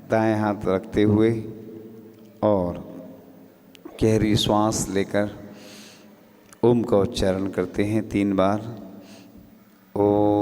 दाएं हाथ रखते हुए और गहरी श्वास लेकर ओम का उच्चारण करते हैं 3 बार। ओम।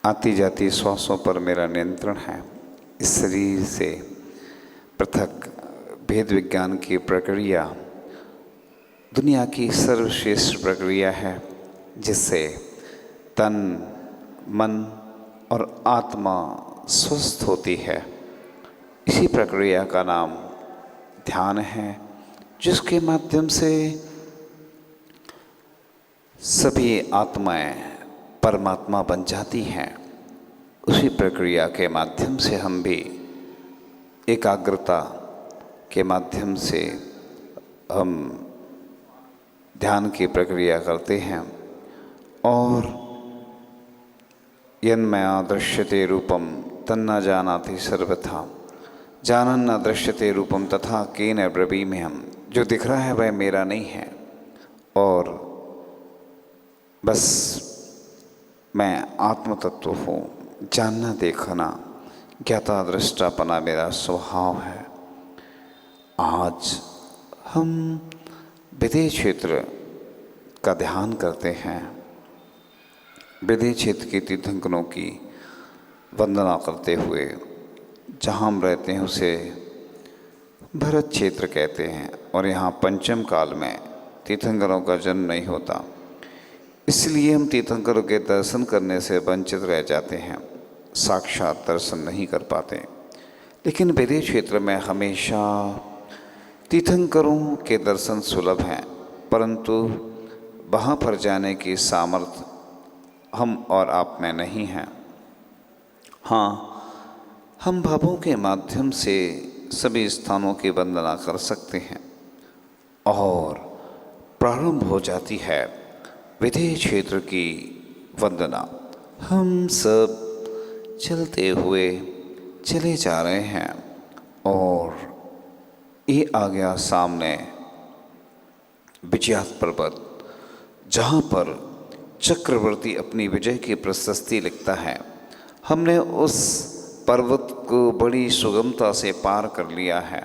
आती जाती श्वासों पर मेरा नियंत्रण है। इस शरीर से पृथक भेद विज्ञान की प्रक्रिया दुनिया की सर्वश्रेष्ठ प्रक्रिया है, जिससे तन, मन और आत्मा स्वस्थ होती है। इसी प्रक्रिया का नाम ध्यान है, जिसके माध्यम से सभी आत्माएं परमात्मा बन जाती हैं। उसी प्रक्रिया के माध्यम से हम भी एकाग्रता के माध्यम से हम ध्यान की प्रक्रिया करते हैं। और यन्मया दृश्यते रूपम तन्ना जानाति सर्वथा जानन न दृश्यते रूपम तथा केन ब्रवीमि हम। जो दिख रहा है वह मेरा नहीं है, और बस मैं आत्म तत्व हूँ। जानना देखना ज्ञाता दृष्टापना मेरा स्वभाव है। आज हम विदेह क्षेत्र का ध्यान करते हैं। विदेह क्षेत्र के तीर्थंकरों की वंदना करते हुए जहाँ हम रहते हैं उसे भरत क्षेत्र कहते हैं, और यहाँ पंचम काल में तीर्थंकरों का जन्म नहीं होता, इसलिए हम तीर्थंकरों के दर्शन करने से वंचित रह जाते हैं, साक्षात दर्शन नहीं कर पाते। लेकिन विदेह क्षेत्र में हमेशा तीर्थंकरों के दर्शन सुलभ हैं, परंतु वहाँ पर जाने की सामर्थ्य हम और आप में नहीं है। हाँ, हम भावों के माध्यम से सभी स्थानों की वंदना कर सकते हैं और प्रारंभ हो जाती है विदेह क्षेत्र की वंदना। हम सब चलते हुए चले जा रहे हैं और ये आ गया सामने विजयात पर्वत, जहाँ पर चक्रवर्ती अपनी विजय की प्रशस्ति लिखता है। हमने उस पर्वत को बड़ी सुगमता से पार कर लिया है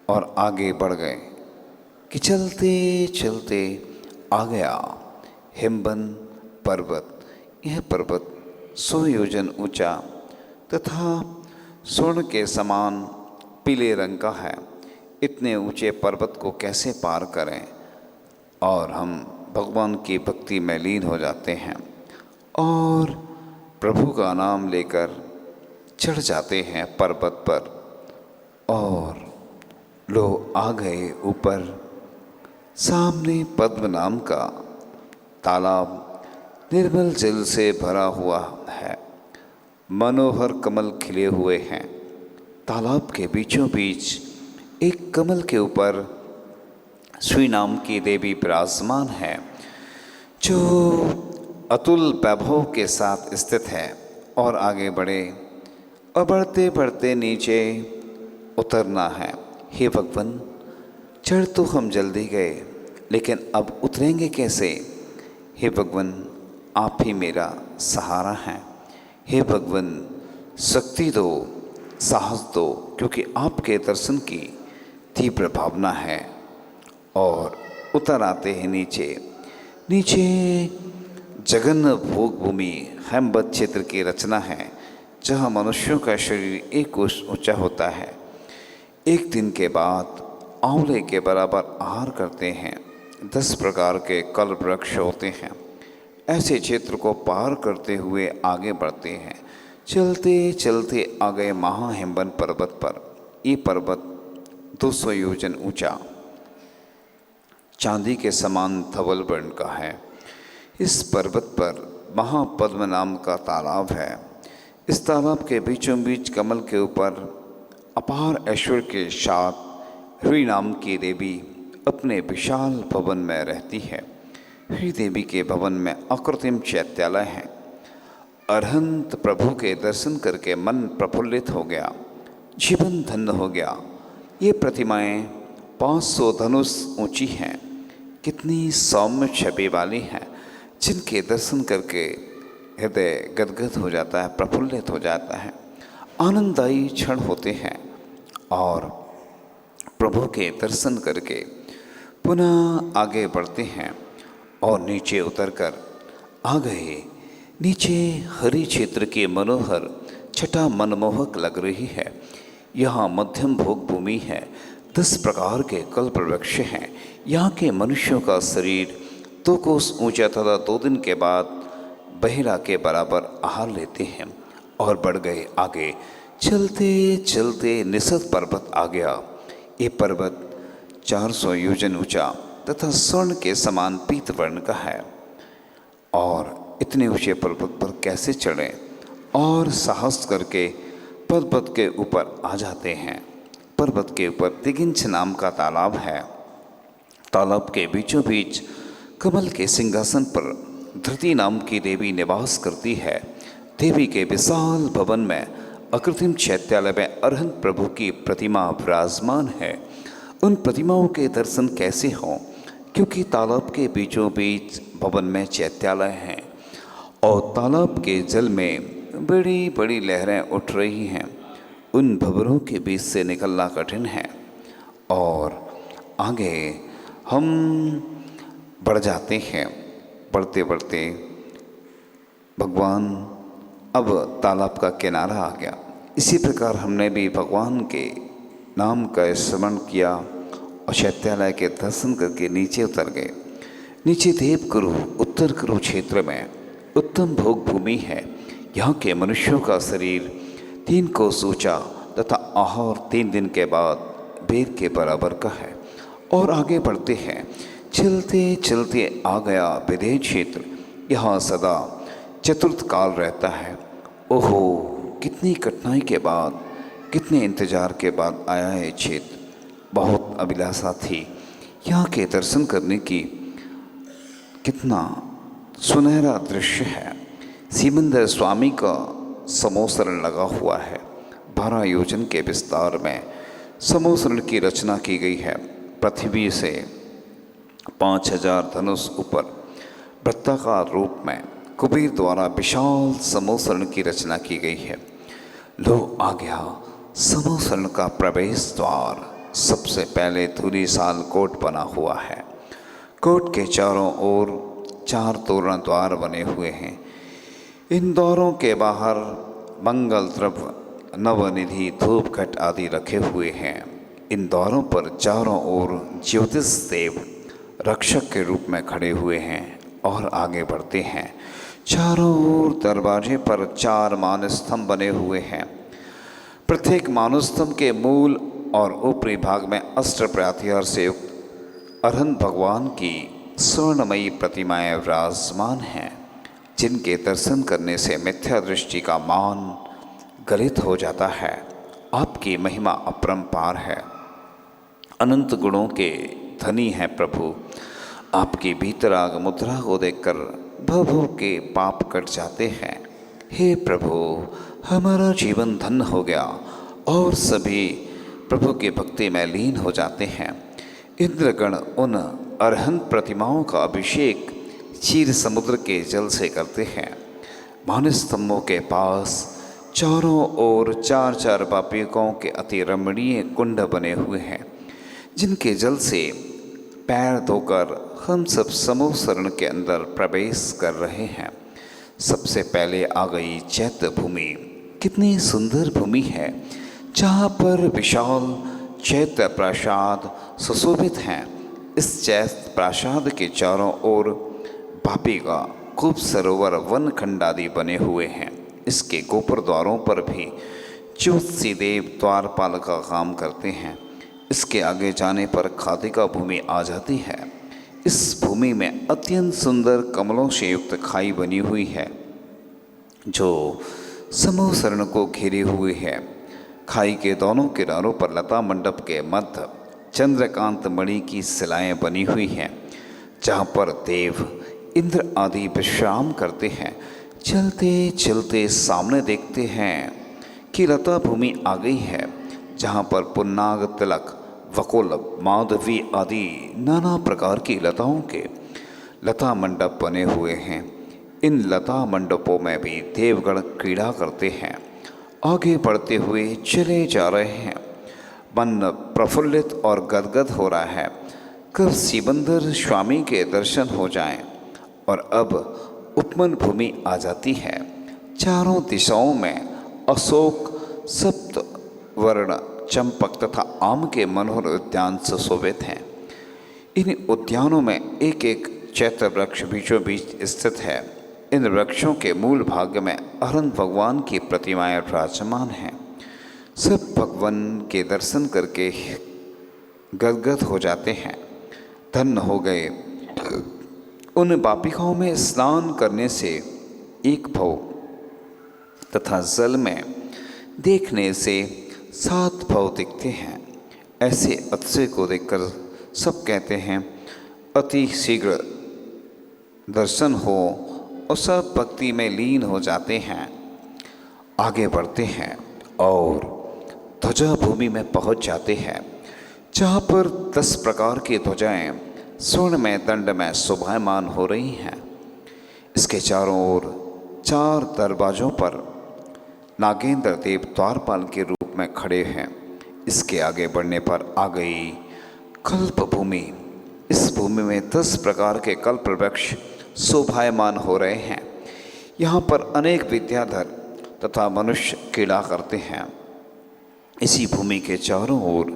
और आगे बढ़ गए कि चलते चलते आ गया हिमबन पर्वत। यह पर्वत 100 योजन ऊंचा तथा स्वर्ण के समान पीले रंग का है। इतने ऊंचे पर्वत को कैसे पार करें, और हम भगवान की भक्ति में लीन हो जाते हैं और प्रभु का नाम लेकर चढ़ जाते हैं पर्वत पर। और लोग आ गए ऊपर। सामने पद्म नाम का तालाब निर्मल जल से भरा हुआ है। मनोहर कमल खिले हुए हैं। तालाब के बीचों बीच एक कमल के ऊपर श्री नाम की देवी विराजमान है, जो अतुल वैभव के साथ स्थित है। और आगे बढ़े और बढ़ते बढ़ते नीचे उतरना है। हे भगवान, चढ़ तो हम जल्दी गए, लेकिन अब उतरेंगे कैसे? हे भगवान, आप ही मेरा सहारा हैं। हे भगवान, शक्ति दो, साहस दो, क्योंकि आपके दर्शन की तीव्र भावना है। और उतर आते हैं नीचे। नीचे जगन्न भोग भूमि हेमवत क्षेत्र की रचना है, जहाँ मनुष्यों का शरीर एक कोस ऊंचा होता है। एक दिन के बाद आंवले के बराबर आहार करते हैं। 10 प्रकार के कल्प वृक्ष होते हैं। ऐसे क्षेत्र को पार करते हुए आगे बढ़ते हैं। चलते चलते आ गए महाहिमवन पर्वत पर। ये पर्वत 200 योजन ऊंचा, चांदी के समान धवल वर्ण का है। इस पर्वत पर महापद्म नाम का तालाब है। इस तालाब के बीचों बीच कमल के ऊपर अपार ऐश्वर्य के साथ ह्री नाम की देवी अपने विशाल भवन में रहती है। ह्री देवी के भवन में अकृत्रिम चैत्यालय है। अरहंत प्रभु के दर्शन करके मन प्रफुल्लित हो गया, जीवन धन्य हो गया। ये प्रतिमाएं 500 धनुष ऊंची हैं, कितनी सौम्य छवि वाली हैं, जिनके दर्शन करके हृदय गदगद हो जाता है, प्रफुल्लित हो जाता है, आनंददायी क्षण होते हैं। और प्रभु के दर्शन करके पुनः आगे बढ़ते हैं और नीचे उतरकर आ गए। नीचे हरी क्षेत्र की मनोहर छटा मनमोहक लग रही है। यहाँ मध्यम भोग भूमि है। 10 प्रकार के कल्प वृक्ष हैं। यहाँ के मनुष्यों का शरीर 2 कोस ऊंचा तथा 2 दिन के बाद बहेड़ा के बराबर आहार लेते हैं और बढ़ गए आगे। चलते चलते निषद पर्वत आ गया। ये पर्वत 400 योजन ऊंचा तथा स्वर्ण के समान पीत वर्ण का है। और इतने ऊंचे पर्वत पर कैसे चढ़ें? और साहस करके पर्वत के ऊपर आ जाते हैं। पर्वत के ऊपर तिगिंछ नाम का तालाब है। तालाब के बीचों बीच कमल के सिंहासन पर धृति नाम की देवी निवास करती है। देवी के विशाल भवन में अकृत्रिम चैत्यालय में अरहंत प्रभु की प्रतिमा विराजमान है। उन प्रतिमाओं के दर्शन कैसे हों? क्योंकि तालाब के बीचों बीच भवन में चैत्यालय हैं और तालाब के जल में बड़ी बड़ी लहरें उठ रही हैं। उन भंवरों के बीच से निकलना कठिन है। और आगे हम बढ़ जाते हैं। बढ़ते बढ़ते भगवान अब तालाब का किनारा आ गया। इसी प्रकार हमने भी भगवान के नाम का स्मरण किया और चैत्यालय के दर्शन करके नीचे उतर गए। नीचे देवकुरु उत्तर कुरु क्षेत्र में उत्तम भोग भूमि है। यहाँ के मनुष्यों का शरीर 3 कोस ऊंचा तथा आहार 3 दिन के बाद बेर के बराबर का है। और आगे बढ़ते हैं। चलते चलते आ गया विदेह क्षेत्र। यहाँ सदा चतुर्थ काल रहता है। ओहो, कितनी कठिनाई के बाद, कितने इंतजार के बाद आया है क्षेत्र। बहुत अभिलाषा थी यहाँ के दर्शन करने की। कितना सुनहरा दृश्य है। सिमंदर स्वामी का समोसरण लगा हुआ है। 12 योजन के विस्तार में समोसरण की रचना की गई है। पृथ्वी से 5000 धनुष ऊपर वृत्ताकार रूप में कुबेर द्वारा विशाल समोसरण की रचना की गई है। लो आ गया समोसरण का प्रवेश द्वार। सबसे पहले धूलिसाल कोट बना हुआ है। कोट के चारों ओर 4 तोरण द्वार बने हुए हैं। इन द्वारों के बाहर मंगल द्रव्य, नवनिधि, धूप घट आदि रखे हुए हैं। इन द्वारों पर चारों ओर ज्योतिष देव रक्षक के रूप में खड़े हुए हैं। और आगे बढ़ते हैं। चारों ओर दरवाजे पर 4 मानस्तंभ बने हुए हैं। प्रत्येक मानस्तंभ के मूल और ऊपरी भाग में अस्त्र प्रत्याहार से युक्त अरहंत भगवान की स्वर्णमयी प्रतिमाएं विराजमान हैं, जिनके दर्शन करने से मिथ्या दृष्टि का मान गलित हो जाता है। आपकी महिमा अपरंपार है। अनंत गुणों के धनी हैं प्रभु। आपकी भीतराग मुद्रा को देखकर भव के पाप कट जाते हैं। हे प्रभु, हमारा जीवन धन्य हो गया और सभी प्रभु की भक्ति में लीन हो जाते हैं। इंद्रगण उन अरहंत प्रतिमाओं का अभिषेक क्षीर समुद्र के जल से करते हैं। मानस्तंभों के पास चारों ओर 4-4 पापिकों के अति रमणीय कुंड बने हुए हैं, जिनके जल से पैर धोकर हम सब समोसरण के अंदर प्रवेश कर रहे हैं। सबसे पहले आ गई चैत्य भूमि। कितनी सुंदर भूमि है, जहाँ पर विशाल चैत्य प्रासाद सुशोभित हैं। इस चैत्य प्रासाद के चारों ओर पापिका, खूब सरोवर, वन खंड आदि बने हुए हैं। इसके गोपुर द्वारों पर भी ज्योतिषी देव द्वारपाल का काम करते हैं। इसके आगे जाने पर खादिका भूमि आ जाती है। इस भूमि में अत्यंत सुंदर कमलों से युक्त खाई बनी हुई है, जो समूह शरण को घेरे हुए है। खाई के दोनों किनारों पर लता मंडप के मध्य चंद्रकांत मणि की शिलाएं बनी हुई हैं, जहाँ पर देव इंद्र आदि विश्राम करते हैं। चलते चलते सामने देखते हैं कि लता भूमि आ गई है, जहाँ पर पुन्नाग, तिलक, वकोल, माधवी आदि नाना प्रकार की लताओं के लता मंडप बने हुए हैं। इन लता मंडपों में भी देवगण क्रीड़ा करते हैं। आगे बढ़ते हुए चले जा रहे हैं। मन प्रफुल्लित और गदगद हो रहा है। कब सिबंदर स्वामी के दर्शन हो जाएं। और अब उपवन भूमि आ जाती है। चारों दिशाओं में अशोक, सप्त वर्ण, चंपक तथा आम के मनोहर उद्यान सुशोभित हैं। इन उद्यानों में एक एक चैत्र वृक्ष बीचों बीच स्थित है। इन वृक्षों के मूल भाग में अहरण भगवान की प्रतिमाएं विराजमान हैं। सब भगवान के दर्शन करके गदगद हो जाते हैं। धन्य हो गए। उन बापिकाओं में स्नान करने से एक भव तथा जल में देखने से 7 भव दिखते हैं। ऐसे अतिशय को देखकर सब कहते हैं अति शीघ्र दर्शन हो, और सब भक्ति में लीन हो जाते हैं। आगे बढ़ते हैं और ध्वजा भूमि में पहुंच जाते हैं, जहाँ पर 10 प्रकार की ध्वजाएं स्वर्ण में दंड में शोभायमान हो रही हैं। इसके चारों ओर 4 दरवाजों पर नागेंद्र देव द्वारपाल के रूप में खड़े हैं। इसके आगे बढ़ने पर आ गई कल्प भूमि। इस भूमि में 10 प्रकार के कल्प वृक्ष शोभायमान हो रहे हैं। यहाँ पर अनेक विद्याधर तथा मनुष्य क्रीड़ा करते हैं। इसी भूमि के चारों ओर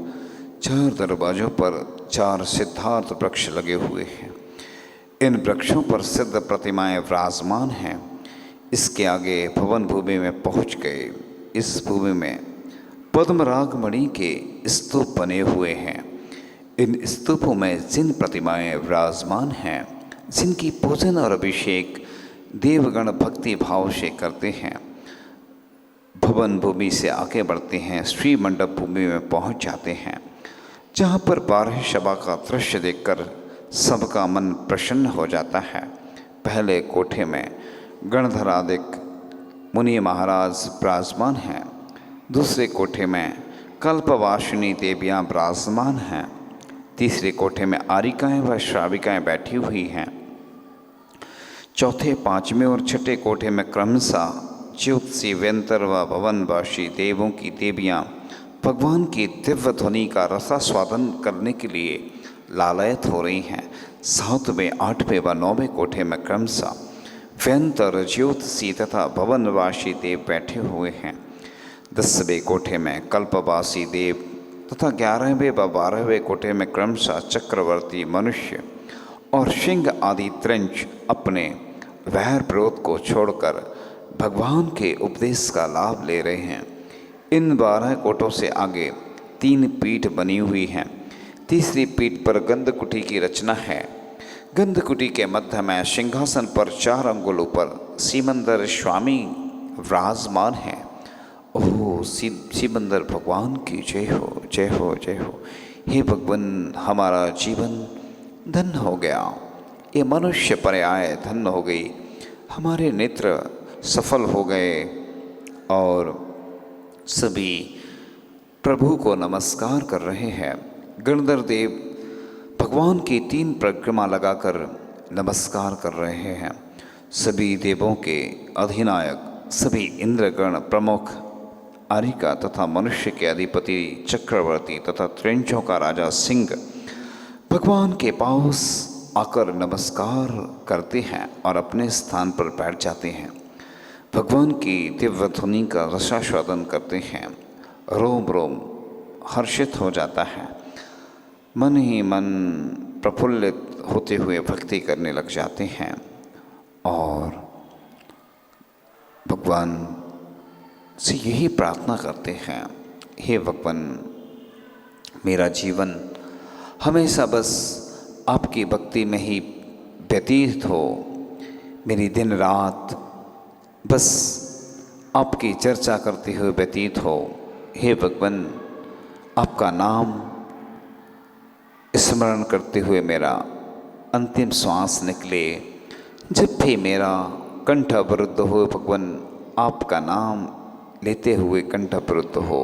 4 दरवाजों पर 4 सिद्धार्थ वृक्ष लगे हुए हैं। इन वृक्षों पर सिद्ध प्रतिमाएं विराजमान हैं। इसके आगे भवन भूमि में पहुँच गए। इस भूमि में पद्मराग मणि के स्तूप बने हुए हैं। इन स्तूपों में जिन प्रतिमाएं विराजमान हैं, जिनकी पूजन और अभिषेक देवगण भक्ति भाव से करते हैं। भवन भूमि से आगे बढ़ते हैं, श्री मंडप भूमि में पहुंच जाते हैं, जहां पर 12 सभा का दृश्य देखकर सबका मन प्रसन्न हो जाता है। पहले कोठे में गणधरादिक मुनि महाराज विराजमान हैं। दूसरे कोठे में कल्पवासिनी देवियाँ विराजमान हैं। तीसरे कोठे में आरिकाएँ व श्राविकाएँ बैठी हुई हैं। चौथे, पांचवें और छठे कोठे में क्रमशः ज्योतिषी, वेंतर व भवनवासी देवों की देवियाँ भगवान की दिव्य ध्वनि का रसास्वादन करने के लिए लालयत हो रही हैं। 7वें, 8वें व 9वें कोठे में क्रमशः वेंतर, ज्योतिषी तथा भवनवासी देव बैठे हुए हैं। 10वें कोठे में कल्पवासी देव तथा 11वें व 12वें कोठे में क्रमशः चक्रवर्ती, मनुष्य और सिंह आदि त्रिंच अपने वैर विरोध को छोड़कर भगवान के उपदेश का लाभ ले रहे हैं। इन 12 कोठों से आगे 3 पीठ बनी हुई हैं। तीसरी पीठ पर गंधकुटी की रचना है। गंधकुटी के मध्य में सिंहासन पर 4 अंगुल ऊपर सिमंदर स्वामी विराजमान हैं। ओह सिमंदर भगवान की जय हो, जय हो, जय हो। हे भगवान, हमारा जीवन धन्य हो गया। ये मनुष्य पर्याय धन्य हो गई। हमारे नेत्र सफल हो गए और सभी प्रभु को नमस्कार कर रहे हैं। गणधर देव भगवान की 3 परिक्रमा लगाकर नमस्कार कर रहे हैं। सभी देवों के अधिनायक, सभी इंद्रगण प्रमुख, आरिका तथा मनुष्य के अधिपति चक्रवर्ती तथा त्रिंचों का राजा सिंह भगवान के पास आकर नमस्कार करते हैं और अपने स्थान पर बैठ जाते हैं। भगवान की दिव्य ध्वनि का रसास्वादन करते हैं। रोम रोम हर्षित हो जाता है। मन ही मन प्रफुल्लित होते हुए भक्ति करने लग जाते हैं और भगवान से यही प्रार्थना करते हैं, हे भगवान, मेरा जीवन हमेशा बस आपकी भक्ति में ही व्यतीत हो। मेरी दिन रात बस आपकी चर्चा करते हुए व्यतीत हो। हे भगवान, आपका नाम स्मरण करते हुए मेरा अंतिम श्वास निकले। जब भी मेरा कंठ अवरुद्ध हो भगवान, आपका नाम लेते हुए कंठ अवरुद्ध हो।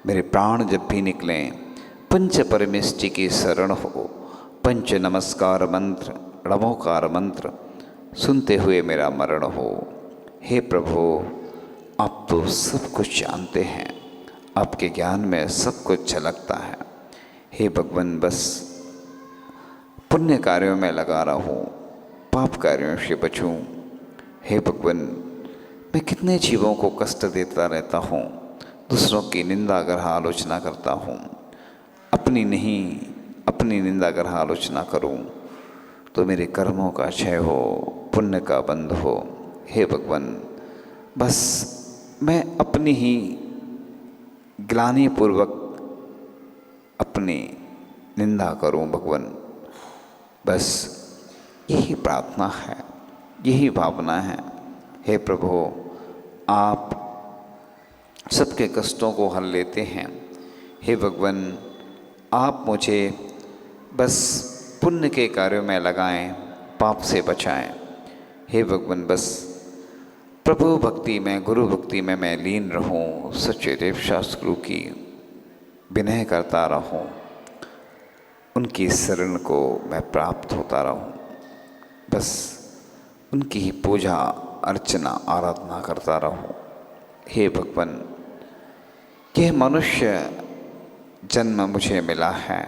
मेरे प्राण जब भी निकलें, पंच परमेष्टि की शरण हो। पंच नमस्कार मंत्र, णमोकार मंत्र सुनते हुए मेरा मरण हो। हे प्रभु, आप तो सब कुछ जानते हैं, आपके ज्ञान में सब कुछ झलकता है। हे भगवान, बस पुण्य कार्यों में लगा रहूं, पाप कार्यों से बचूं। हे भगवान, मैं कितने जीवों को कष्ट देता रहता हूँ, दूसरों की निंदा ग्रह आलोचना करता हूँ, अपनी नहीं, अपनी निंदा ग्रह आलोचना करूँ तो मेरे कर्मों का क्षय हो, पुण्य का बंध हो। हे भगवान, बस मैं अपनी ही ग्लानिपूर्वक अपनी निंदा करूं भगवान, बस यही प्रार्थना है, यही भावना है। हे प्रभु, आप सबके कष्टों को हल लेते हैं। हे भगवान, आप मुझे बस पुण्य के कार्यों में लगाएं, पाप से बचाएं। हे भगवान, बस प्रभु भक्ति में, गुरु भक्ति में मैं लीन रहूं, सच्चे देव शास्त्रु की विनय करता रहूं, उनकी शरण को मैं प्राप्त होता रहूं, बस उनकी ही पूजा अर्चना आराधना करता रहूं। हे भगवान, यह मनुष्य जन्म मुझे मिला है,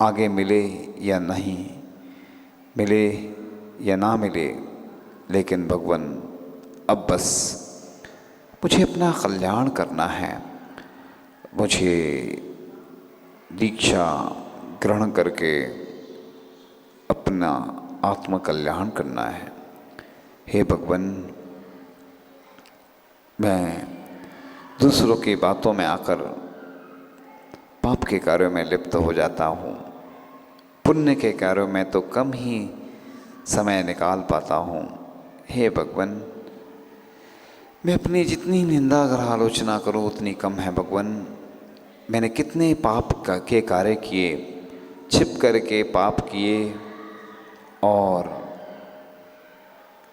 आगे मिले या नहीं मिले या ना मिले, लेकिन भगवान अब बस मुझे अपना कल्याण करना है। मुझे दीक्षा ग्रहण करके अपना आत्म कल्याण करना है। हे भगवान, मैं दूसरों की बातों में आकर पाप के कार्यों में लिप्त हो जाता हूँ, पुण्य के कार्यों में तो कम ही समय निकाल पाता हूँ। हे भगवान, मैं अपनी जितनी निंदा अगर आलोचना करूँ उतनी कम है भगवान। मैंने कितने पाप के कार्य किए, छिप करके पाप किए और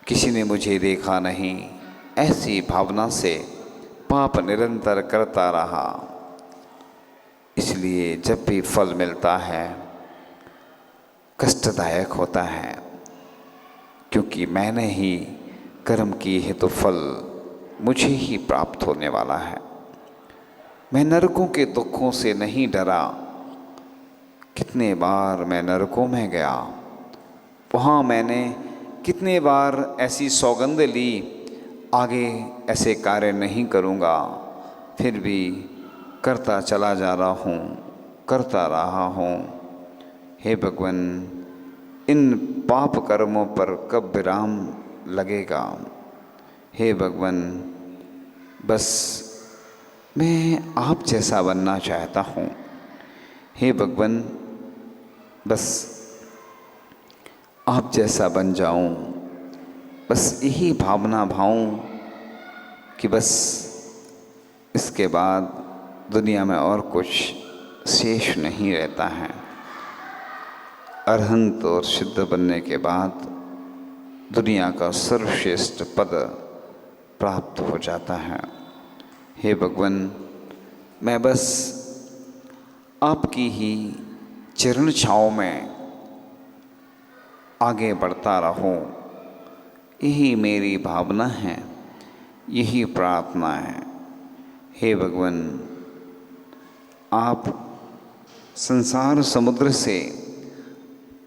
किसी ने मुझे देखा नहीं, ऐसी भावना से पाप निरंतर करता रहा। इसलिए जब भी फल मिलता है कष्टदायक होता है, क्योंकि मैंने ही कर्म किए हैं तो फल मुझे ही प्राप्त होने वाला है। मैं नरकों के दुखों से नहीं डरा। कितने बार मैं नरकों में गया, वहाँ मैंने कितने बार ऐसी सौगंध ली, आगे ऐसे कार्य नहीं करूँगा, फिर भी करता चला जा रहा हूँ, करता रहा हूँ। हे भगवान, इन पाप कर्मों पर कब विराम लगेगा? हे भगवान, बस मैं आप जैसा बनना चाहता हूँ। हे भगवान, बस आप जैसा बन जाऊँ, बस यही भावना भाऊँ कि बस इसके बाद दुनिया में और कुछ शेष नहीं रहता है। अरहंत और सिद्ध बनने के बाद दुनिया का सर्वश्रेष्ठ पद प्राप्त हो जाता है। हे भगवान, मैं बस आपकी ही चरण छाँव में आगे बढ़ता रहूं, यही मेरी भावना है, यही प्रार्थना है। हे भगवान, आप संसार समुद्र से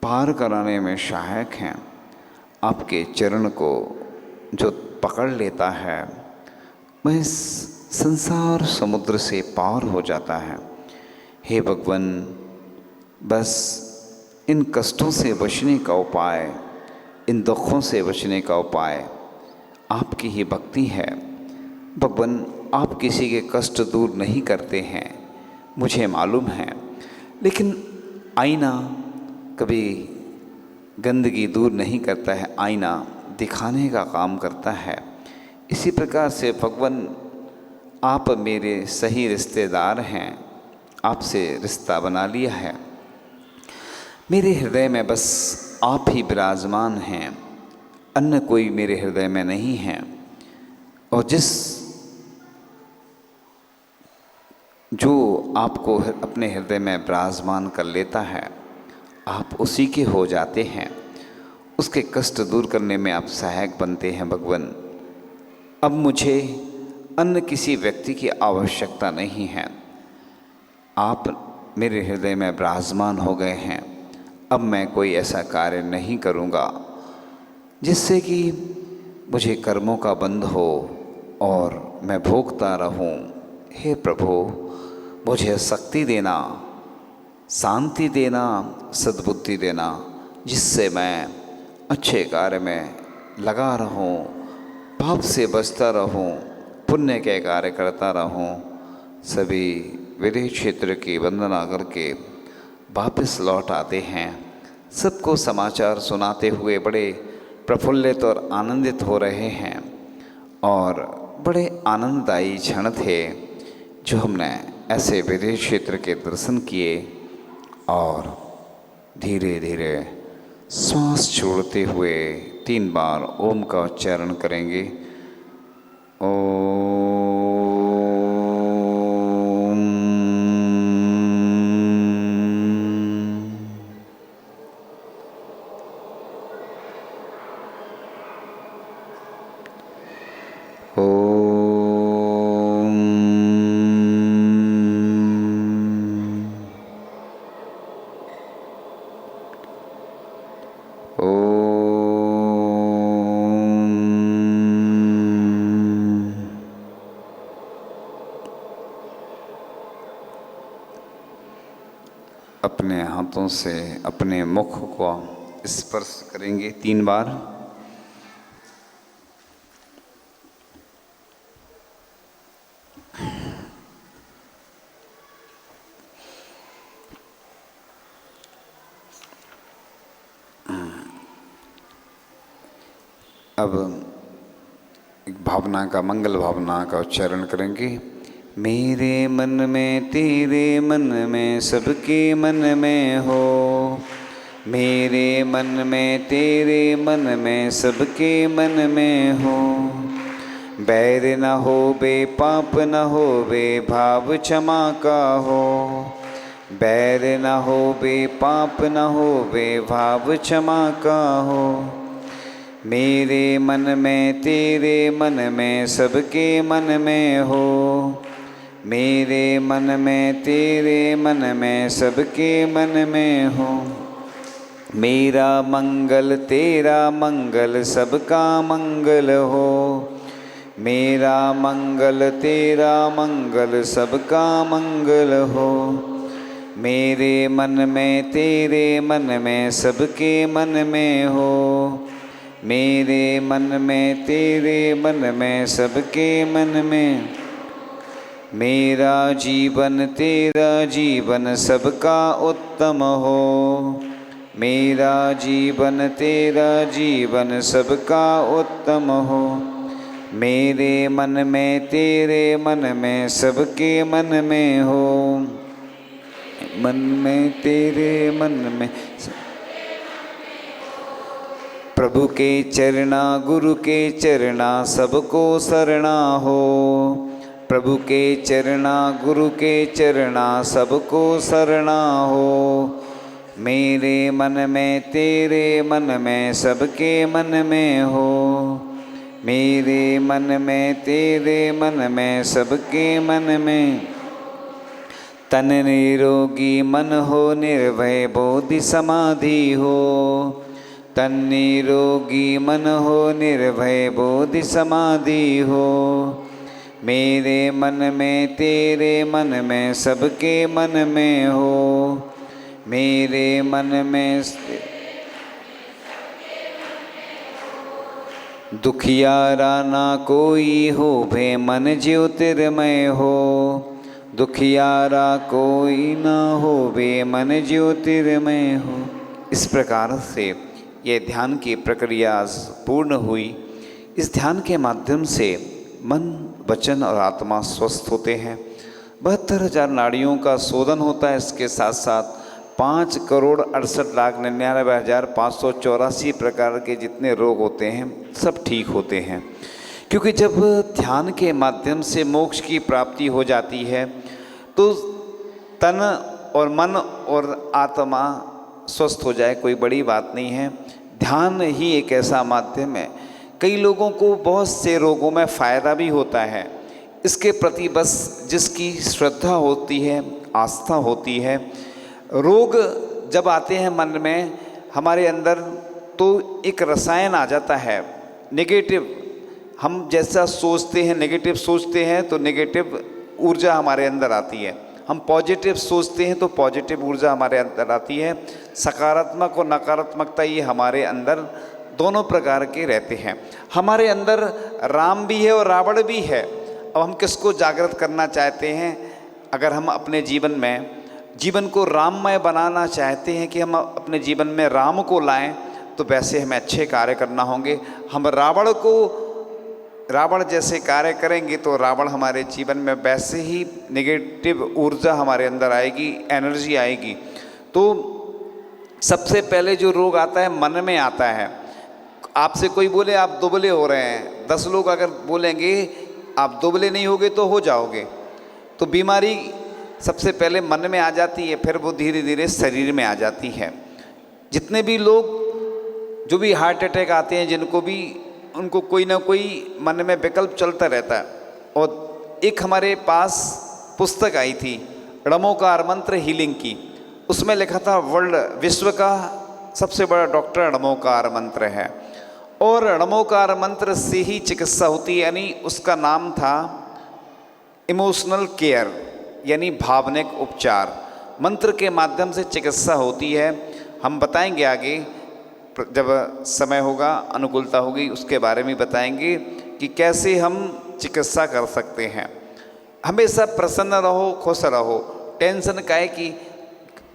पार कराने में सहायक हैं। आपके चरण को जो पकड़ लेता है वह संसार समुद्र से पार हो जाता है। हे भगवान, बस इन कष्टों से बचने का उपाय, इन दुखों से बचने का उपाय आपकी ही भक्ति है। भगवान, आप किसी के कष्ट दूर नहीं करते हैं, मुझे मालूम है, लेकिन आईना कभी गंदगी दूर नहीं करता है, आईना दिखाने का काम करता है। इसी प्रकार से भगवान आप मेरे सही रिश्तेदार हैं, आपसे रिश्ता बना लिया है। मेरे हृदय में बस आप ही विराजमान हैं, अन्य कोई मेरे हृदय में नहीं है। और जो आपको अपने हृदय में विराजमान कर लेता है, आप उसी के हो जाते हैं। उसके कष्ट दूर करने में आप सहायक बनते हैं भगवान। अब मुझे अन्य किसी व्यक्ति की आवश्यकता नहीं है, आप मेरे हृदय में विराजमान हो गए हैं। अब मैं कोई ऐसा कार्य नहीं करूँगा जिससे कि मुझे कर्मों का बंध हो और मैं भोगता रहूं। हे प्रभु, मुझे शक्ति देना, शांति देना, सद्बुद्धि देना, जिससे मैं अच्छे कार्य में लगा रहूं, पाप से बचता रहूं, पुण्य के कार्य करता रहूं। सभी विदेश क्षेत्र की वंदना करके वापस लौट आते हैं। सबको समाचार सुनाते हुए बड़े प्रफुल्लित और आनंदित हो रहे हैं। और बड़े आनंददायी क्षण थे जो हमने ऐसे विदेश क्षेत्र के दर्शन किए। और धीरे धीरे श्वास छोड़ते हुए 3 बार ओम का उच्चारण करेंगे। अपने हाथों से अपने मुख को स्पर्श करेंगे 3 बार। अब एक भावना का, मंगल भावना का उच्चारण करेंगे। मेरे मन में तेरे मन में सबके मन में हो, मेरे मन में तेरे मन में सबके मन में हो। बैर न हो बे पाप न हो बे भाव क्षमा का हो, बैर न हो बे पाप न हो बे भाव क्षमा का हो। मेरे मन में तेरे मन में सबके मन में हो, मेरे मन में तेरे मन में सबके मन में हो। मेरा मंगल तेरा मंगल सबका मंगल हो, मेरा मंगल तेरा मंगल सबका मंगल हो। मेरे मन में तेरे मन में सबके मन में हो, मेरे मन में तेरे मन में सबके मन में। मेरा जीवन तेरा जीवन सबका उत्तम हो, मेरा जीवन तेरा जीवन सबका उत्तम हो। मेरे मन में तेरे मन में सबके मन में हो, मन में तेरे मन में। प्रभु के चरणा गुरु के चरणा सबको शरणा हो, प्रभु के चरणा गुरु के चरणा सबको शरणा हो। मेरे मन में तेरे मन में सबके मन में हो, मेरे मन में तेरे मन में सबके मन में। तन निरोगी मन हो निर्भय बोधि समाधि हो, तन निरोगी मन हो निर्भय बोधि समाधि हो। मेरे मन में तेरे मन में सबके मन में हो, मेरे मन में। दुखियारा ना कोई हो भे मन ज्योतिर्मय हो, दुखियारा कोई ना हो बे मन ज्योतिर्मय हो। इस प्रकार से ये ध्यान की प्रक्रिया पूर्ण हुई इस ध्यान के माध्यम से मन, वचन और आत्मा स्वस्थ होते हैं। 72,000 नाड़ियों का शोधन होता है। इसके साथ साथ 5,68,99,584 प्रकार के जितने रोग होते हैं सब ठीक होते हैं। क्योंकि जब ध्यान के माध्यम से मोक्ष की प्राप्ति हो जाती है तो तन और मन और आत्मा स्वस्थ हो जाए कोई बड़ी बात नहीं है। ध्यान ही एक ऐसा माध्यम है। कई लोगों को बहुत से रोगों में फ़ायदा भी होता है। इसके प्रति बस जिसकी श्रद्धा होती है, आस्था होती है। रोग जब आते हैं मन में हमारे अंदर तो एक रसायन आ जाता है नेगेटिव। हम जैसा सोचते हैं, नेगेटिव सोचते हैं तो नेगेटिव ऊर्जा हमारे अंदर आती है। हम पॉजिटिव सोचते हैं तो पॉजिटिव ऊर्जा हमारे अंदर आती है। सकारात्मक और नकारात्मकता ये हमारे अंदर दोनों प्रकार के रहते हैं। हमारे अंदर राम भी है और रावण भी है। अब हम किसको जागृत करना चाहते हैं? अगर हम अपने जीवन को राममय बनाना चाहते हैं कि हम अपने जीवन में राम को लाएं तो वैसे हमें अच्छे कार्य करना होंगे। हम रावण जैसे कार्य करेंगे तो रावण हमारे जीवन में वैसे ही नेगेटिव ऊर्जा हमारे अंदर आएगी, एनर्जी आएगी। तो सबसे पहले जो रोग आता है मन में आता है। आपसे कोई बोले आप दुबले हो रहे हैं, 10 लोग अगर बोलेंगे आप दुबले नहीं होगे तो हो जाओगे, तो बीमारी सबसे पहले मन में आ जाती है, फिर वो धीरे धीरे शरीर में आ जाती है। जितने भी लोग जो भी हार्ट अटैक आते हैं जिनको भी, उनको कोई ना कोई मन में विकल्प चलता रहता है। और एक हमारे पास पुस्तक आई थी णमोकार मंत्र हीलिंग की, उसमें लिखा था विश्व का सबसे बड़ा डॉक्टर णमोकार मंत्र है और णमोकार मंत्र से ही चिकित्सा होती है। यानी उसका नाम था इमोशनल केयर, यानी भावनिक उपचार। मंत्र के माध्यम से चिकित्सा होती है। हम बताएंगे आगे जब समय होगा, अनुकूलता होगी, उसके बारे में बताएंगे कि कैसे हम चिकित्सा कर सकते हैं। हमेशा प्रसन्न रहो, खुश रहो। टेंशन काहे की?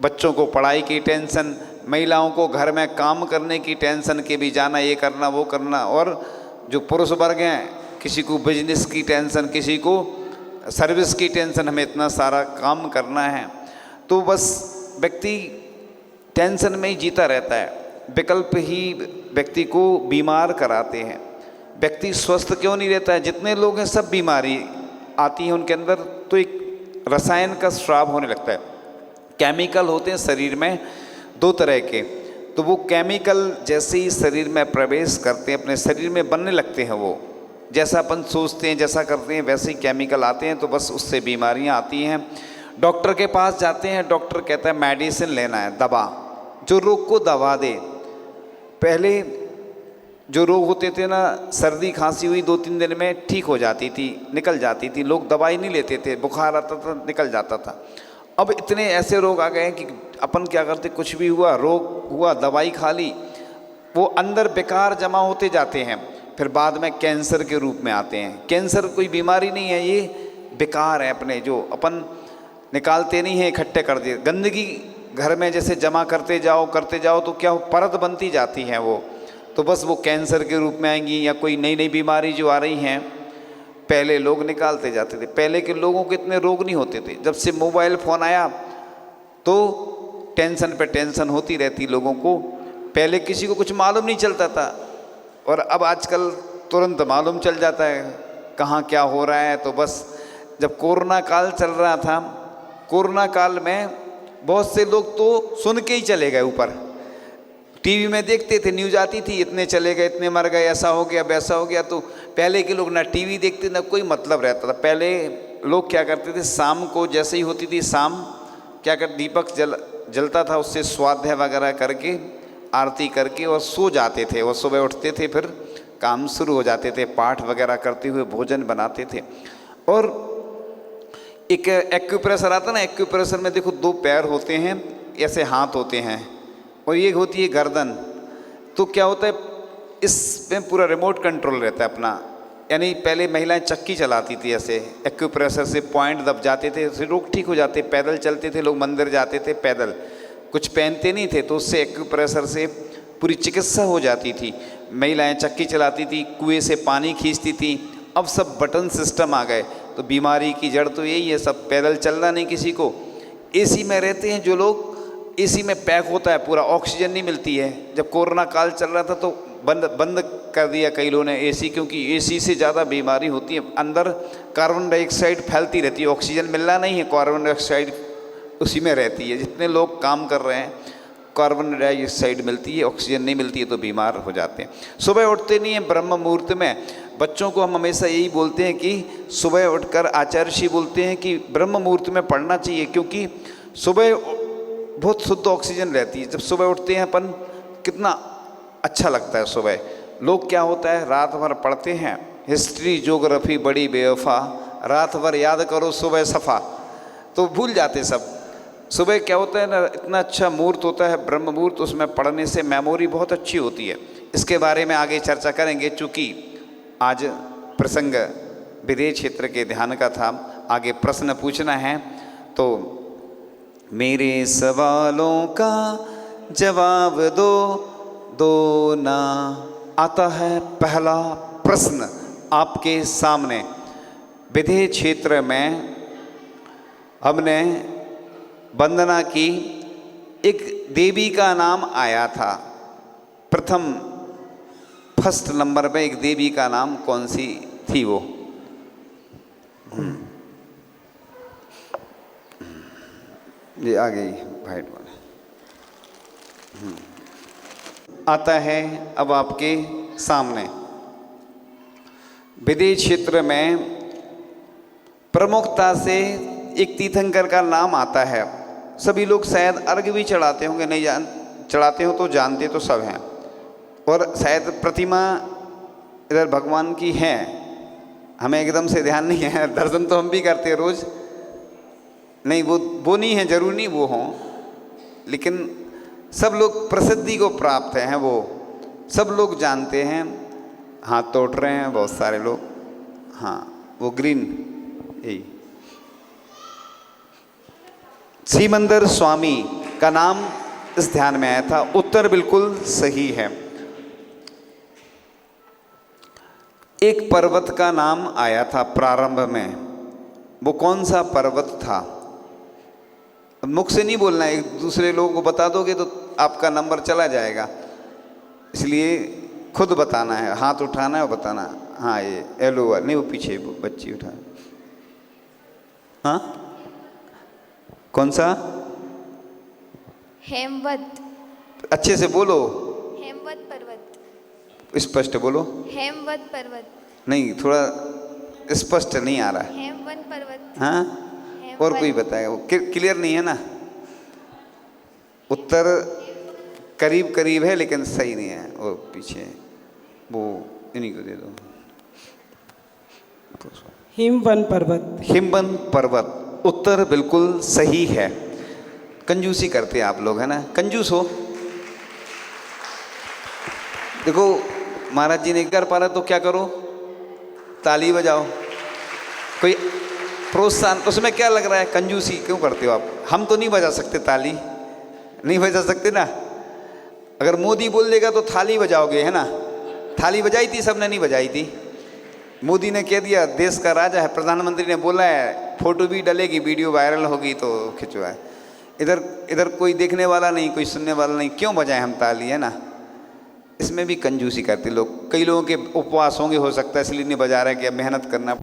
बच्चों को पढ़ाई की टेंशन, महिलाओं को घर में काम करने की टेंशन के भी जाना, ये करना वो करना, और जो पुरुष वर्ग हैं किसी को बिजनेस की टेंशन, किसी को सर्विस की टेंशन, हमें इतना सारा काम करना है। तो बस व्यक्ति टेंशन में ही जीता रहता है। विकल्प ही व्यक्ति को बीमार कराते हैं। व्यक्ति स्वस्थ क्यों नहीं रहता है? जितने लोग हैं सब बीमारी आती है उनके अंदर, तो एक रसायन का स्राव होने लगता है। केमिकल होते हैं शरीर में 2 तरह के, तो वो केमिकल जैसे ही शरीर में प्रवेश करते हैं अपने शरीर में बनने लगते हैं। वो जैसा अपन सोचते हैं, जैसा करते हैं, वैसे ही केमिकल आते हैं, तो बस उससे बीमारियां आती हैं। डॉक्टर के पास जाते हैं, डॉक्टर कहता है मेडिसिन लेना है, दवा, जो रोग को दवा दे। पहले जो रोग होते थे ना, सर्दी खांसी हुई 2-3 दिन में ठीक हो जाती थी, निकल जाती थी, लोग दवाई नहीं लेते थे, बुखार आता था निकल जाता था। अब इतने ऐसे रोग आ गए हैं कि अपन क्या करते, कुछ भी हुआ, रोग हुआ, दवाई खा ली, वो अंदर बेकार जमा होते जाते हैं, फिर बाद में कैंसर के रूप में आते हैं। कैंसर कोई बीमारी नहीं है, ये बेकार है अपने, जो अपन निकालते नहीं है, इकट्ठे कर दिए। गंदगी घर में जैसे जमा करते जाओ तो क्या परत बनती जाती है वो, तो बस वो कैंसर के रूप में आएंगी, या कोई नई नई बीमारी जो आ रही हैं, पहले लोग निकालते जाते थे। पहले के लोगों को इतने रोग नहीं होते थे। जब से मोबाइल फ़ोन आया तो टेंशन पे टेंशन होती रहती लोगों को। पहले किसी को कुछ मालूम नहीं चलता था, और अब आजकल तुरंत मालूम चल जाता है कहाँ क्या हो रहा है। तो बस जब कोरोना काल चल रहा था, कोरोना काल में बहुत से लोग तो सुन के ही चले गए ऊपर। टीवी में देखते थे, न्यूज़ आती थी, इतने चले गए, इतने मर गए, ऐसा हो गया, वैसा हो गया। तो पहले के लोग ना टीवी देखते, ना कोई मतलब रहता था। पहले लोग क्या करते थे, शाम को जैसे ही होती थी शाम, क्या कर दीपक जलता था, उससे स्वाध्याय वगैरह करके, आरती करके और सो जाते थे। और सुबह उठते थे, फिर काम शुरू हो जाते थे, पाठ वगैरह करते हुए भोजन बनाते थे। और एक एक्यूप्रेशर आता ना, एक्यूप्रेशर में देखो 2 पैर होते हैं, ऐसे हाथ होते हैं, और ये होती है गर्दन। तो क्या होता है, इसमें पूरा रिमोट कंट्रोल रहता है अपना। यानी पहले महिलाएं चक्की चलाती थी, ऐसे एक्यूप्रेशर से पॉइंट दब जाते थे, फिर रोग ठीक हो जाते। पैदल चलते थे लोग, मंदिर जाते थे पैदल, कुछ पहनते नहीं थे, तो उससे एक्यूप्रेशर से पूरी चिकित्सा हो जाती थी। महिलाएं चक्की चलाती थी, कुएं से पानी खींचती थी। अब सब बटन सिस्टम आ गए, तो बीमारी की जड़ तो यही है, सब पैदल चलना नहीं किसी को। एसी में रहते हैं जो लोग, एसी में पैक होता है पूरा, ऑक्सीजन नहीं मिलती है। जब कोरोना काल चल रहा था तो बंद कर दिया कई लोगों ने एसी, क्योंकि एसी से ज़्यादा बीमारी होती है, अंदर कार्बन डाइऑक्साइड फैलती रहती है, ऑक्सीजन मिलना नहीं है, कार्बन डाइऑक्साइड उसी में रहती है। जितने लोग काम कर रहे हैं कार्बन डाइऑक्साइड मिलती है, ऑक्सीजन नहीं मिलती है तो बीमार हो जाते हैं। सुबह उठते नहीं हैं ब्रह्म मुहूर्त में। बच्चों को हम हमेशा यही बोलते हैं कि सुबह उठकर, आचार्य श्री बोलते हैं कि ब्रह्म मुहूर्त में पढ़ना चाहिए, क्योंकि सुबह बहुत शुद्ध ऑक्सीजन रहती है। जब सुबह उठते हैं अपन, कितना अच्छा लगता है सुबह। लोग क्या होता है, रात भर पढ़ते हैं हिस्ट्री ज्योग्राफी बड़ी बेवफा, रात भर याद करो सुबह सफ़ा, तो भूल जाते सब। सुबह क्या होता है ना, इतना अच्छा मुहूर्त होता है ब्रह्म मुहूर्त, उसमें पढ़ने से मेमोरी बहुत अच्छी होती है। इसके बारे में आगे चर्चा करेंगे, चूँकि आज प्रसंग विदेश क्षेत्र के ध्यान का था। आगे प्रश्न पूछना है, तो मेरे सवालों का जवाब दो ना। आता है पहला प्रश्न आपके सामने। विदेश क्षेत्र में हमने वंदना की, एक देवी का नाम आया था प्रथम, फर्स्ट नंबर पे एक देवी का नाम कौन सी थी वो? ये आ गई वाइट वाला। आता है अब आपके सामने। विदेश क्षेत्र में प्रमुखता से एक तीर्थंकर का नाम आता है। सभी लोग शायद अर्घ भी चढ़ाते होंगे, नहीं चढ़ाते हो तो जानते तो सब हैं। और शायद प्रतिमा इधर भगवान की है, हमें एकदम से ध्यान नहीं है। दर्शन तो हम भी करते हैं रोज़, नहीं वो नहीं है, जरूर नहीं वो हों, लेकिन सब लोग प्रसिद्धि को प्राप्त हैं, वो सब लोग जानते हैं। हाथ तो उठ रहे हैं बहुत सारे लोग। हाँ, वो ग्रीन, यही श्रीमंदर स्वामी का नाम इस ध्यान में आया था। उत्तर बिल्कुल सही है। एक पर्वत का नाम आया था प्रारंभ में, वो कौन सा पर्वत था? मुख से नहीं बोलना है, एक दूसरे लोगों को बता दोगे तो आपका नंबर चला जाएगा, इसलिए खुद बताना है, हाथ उठाना है और बताना। हाँ, ये एलो नहीं, वो पीछे वो बच्ची उठा। हाँ, कौन सा? हेमवत। अच्छे से बोलो। हेमवत पर्वत। स्पष्ट बोलो। हेमवत पर्वत। नहीं, थोड़ा स्पष्ट नहीं आ रहा है। हेमवत पर्वत। हाँ, और कोई बताएगा? वो क्लियर नहीं है ना। उत्तर करीब करीब है लेकिन सही नहीं है, वो पीछे, वो इन्हीं को दे दो। हिमवन पर्वत। हिमवन पर्वत उत्तर बिल्कुल सही है। कंजूसी करते हैं आप लोग, है ना, कंजूस हो। देखो महाराज जी नहीं कर पा रहा तो क्या करो, ताली बजाओ, कोई प्रोत्साहन। उसमें क्या लग रहा है, कंजूसी क्यों करते हो आप? हम तो नहीं बजा सकते ताली, नहीं बजा सकते ना। अगर मोदी बोल देगा तो थाली बजाओगे, है ना। थाली बजाई थी सबने, नहीं बजाई थी। मोदी ने कह दिया देश का राजा है, प्रधानमंत्री ने बोला है, फोटो भी डलेगी, वीडियो वायरल होगी तो खिंचवाए। इधर कोई देखने वाला नहीं, कोई सुनने वाला नहीं, क्यों बजाएं हम ताली, है ना। इसमें भी कंजूसी करते लोग। कई लोगों के उपवास होंगे, हो सकता है इसलिए नहीं बजा रहे कि अब मेहनत करना।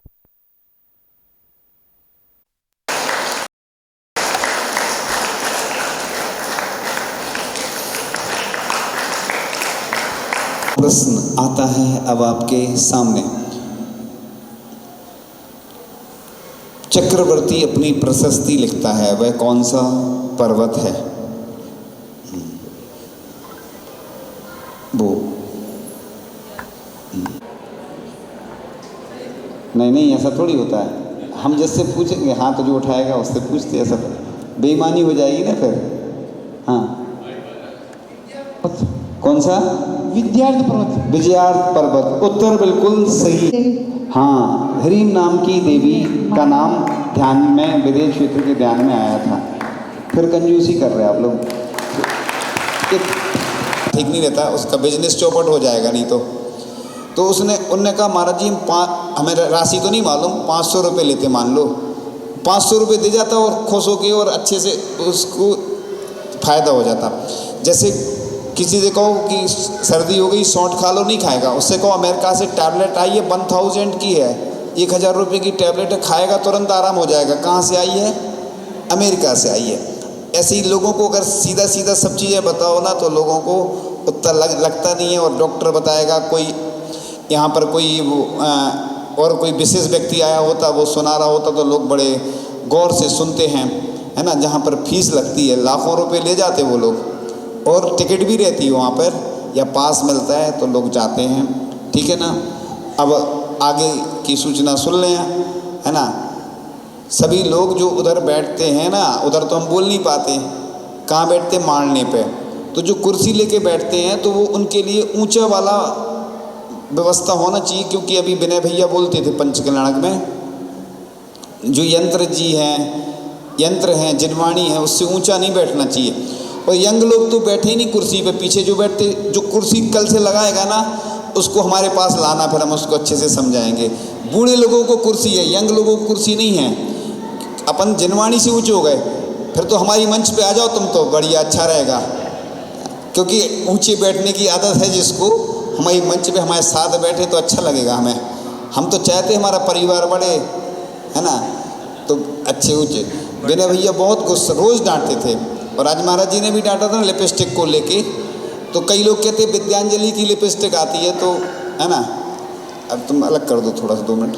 प्रश्न आता है अब आपके सामने। चक्रवर्ती अपनी प्रशस्ति लिखता है, वह कौन सा पर्वत है? वो नहीं, ऐसा थोड़ी होता है। हम जिससे पूछेंगे हाथ जो उठाएगा उससे पूछते, ऐसा बेईमानी हो जाएगी ना फिर। हाँ, कौन सा? विद्यार्थ पर्वत। विजयार्थ पर्वत उत्तर बिल्कुल सही। हाँ, ह्रीम नाम की देवी का नाम ध्यान में, विदेश क्षेत्र के ध्यान में आया था। फिर कंजूसी कर रहे हैं आप लोग। ठीक नहीं रहता, उसका बिजनेस चौपट हो जाएगा नहीं तो उनने कहा महाराज जी हमें राशि तो नहीं मालूम, 500 रुपये लेते मान लो, 500 रुपये दे जाता और खुश होके और अच्छे से उसको फ़ायदा हो जाता। जैसे किसी से कहो कि सर्दी हो गई, सौंठ खा लो, नहीं खाएगा। उससे कहो अमेरिका से टैबलेट आई है 1000 की है, 1000 रुपये की टैबलेट है, खाएगा तुरंत आराम हो जाएगा। कहाँ से आई है? अमेरिका से आई है। ऐसे ही लोगों को अगर सीधा सीधा सब चीज़ें बताओ ना तो लोगों को उतना लगता नहीं है। और डॉक्टर बताएगा, कोई यहाँ पर कोई और कोई विशेष व्यक्ति आया होता, वो सुना रहा होता तो लोग बड़े गौर से सुनते हैं, है ना। जहाँ पर फीस लगती है, लाखों रुपए ले जाते वो लोग, और टिकट भी रहती है वहाँ पर, या पास मिलता है तो लोग जाते हैं, ठीक है ना। अब आगे की सूचना सुन लें, है ना। सभी लोग जो उधर बैठते हैं ना, उधर तो हम बोल नहीं पाते, कहाँ बैठते? मारने पे। तो जो कुर्सी लेके बैठते हैं तो वो उनके लिए ऊंचा वाला व्यवस्था होना चाहिए, क्योंकि अभी विनय भैया बोलते थे पंचकल्याणक में, जो यंत्र हैं जिनवाणी है, उससे ऊंचा नहीं बैठना चाहिए। और यंग लोग तो बैठे ही नहीं कुर्सी पे, पीछे जो बैठते, जो कुर्सी कल से लगाएगा ना उसको हमारे पास लाना, फिर हम उसको अच्छे से समझाएंगे। बूढ़े लोगों को कुर्सी है, यंग लोगों को कुर्सी नहीं है। अपन जिनवाणी से ऊंचे हो गए, फिर तो हमारी मंच पे आ जाओ तुम, तो बढ़िया अच्छा रहेगा, क्योंकि ऊंचे बैठने की आदत है जिसको, हमारी मंच पे हमारे साथ बैठे तो अच्छा लगेगा हमें। हम तो चाहते हमारा परिवार बढ़े, है ना, तो अच्छे ऊंचे। विनय भैया बहुत गुस्सा रोज़ डांटते थे, और आज महाराज जी ने भी डांटा था ना लिपस्टिक को लेके। तो कई लोग कहते विद्यांजलि की लिपस्टिक आती है, तो है ना। अब तुम अलग कर दो थोड़ा सा 2 मिनट।